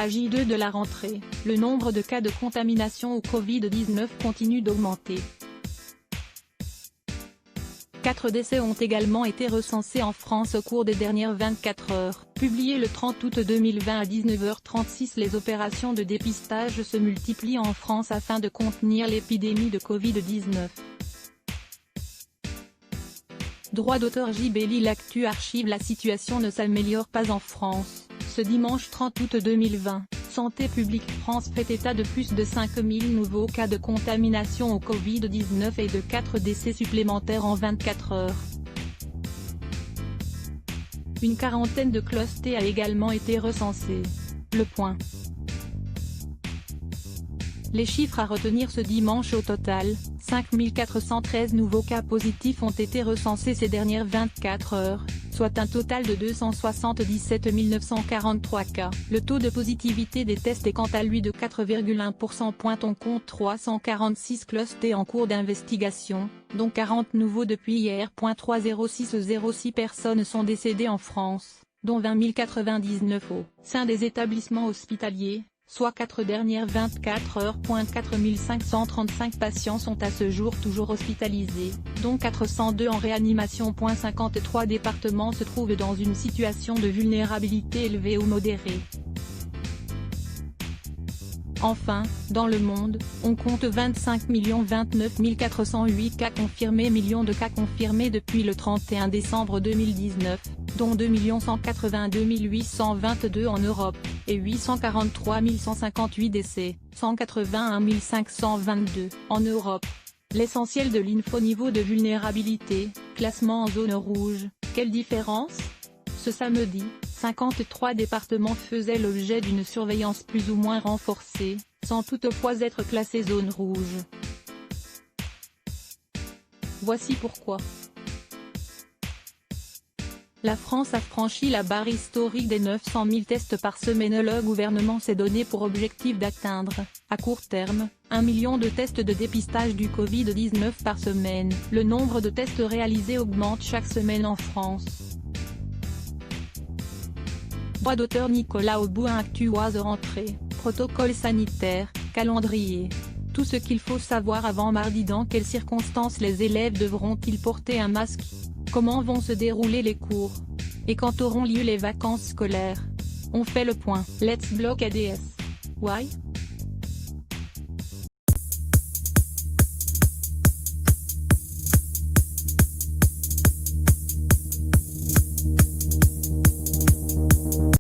À J2 de la rentrée, le nombre de cas de contamination au Covid-19 continue d'augmenter. 4 décès ont également été recensés en France au cours des dernières 24 heures. Publié le 30 août 2020 à 19h36, les opérations de dépistage se multiplient en France afin de contenir l'épidémie de Covid-19. Droit d'auteur JB L'actu archive. La situation ne s'améliore pas en France. Ce dimanche 30 août 2020, Santé publique France fait état de plus de 5000 nouveaux cas de contamination au Covid-19 et de 4 décès supplémentaires en 24 heures. Une quarantaine de clusters a également été recensée. Le point. Les chiffres à retenir ce dimanche: au total, 5413 nouveaux cas positifs ont été recensés ces dernières 24 heures, soit un total de 277 943 cas. Le taux de positivité des tests est quant à lui de 4,1%. On compte 346 clusters en cours d'investigation, dont 40 nouveaux depuis hier. 306 personnes sont décédées en France, dont 20 099 au sein des établissements hospitaliers, soit 4 dernières 24 heures. 4535 patients sont à ce jour toujours hospitalisés, dont 402 en réanimation. 53 départements se trouvent dans une situation de vulnérabilité élevée ou modérée. Enfin, dans le monde, on compte 25 029 408 cas confirmés. Millions de cas confirmés depuis le 31 décembre 2019, dont 2 182 822 en Europe, et 843 158 décès, 181 522 en Europe. L'essentiel de l'info. Niveau de vulnérabilité, classement en zone rouge. Quelle différence? Ce samedi, 53 départements faisaient l'objet d'une surveillance plus ou moins renforcée, sans toutefois être classés zone rouge. Voici pourquoi. La France a franchi la barre historique des 900 000 tests par semaine. Le gouvernement s'est donné pour objectif d'atteindre, à court terme, 1 million de tests de dépistage du Covid-19 par semaine. Le nombre de tests réalisés augmente chaque semaine en France. Droit d'auteur Nicolas Aubouin. Actuoise rentrée, protocole sanitaire, calendrier. Tout ce qu'il faut savoir avant mardi. Dans quelles circonstances les élèves devront-ils porter un masque? Comment vont se dérouler les cours? Et quand auront lieu les vacances scolaires? On fait le point. Let's block ADS. Why?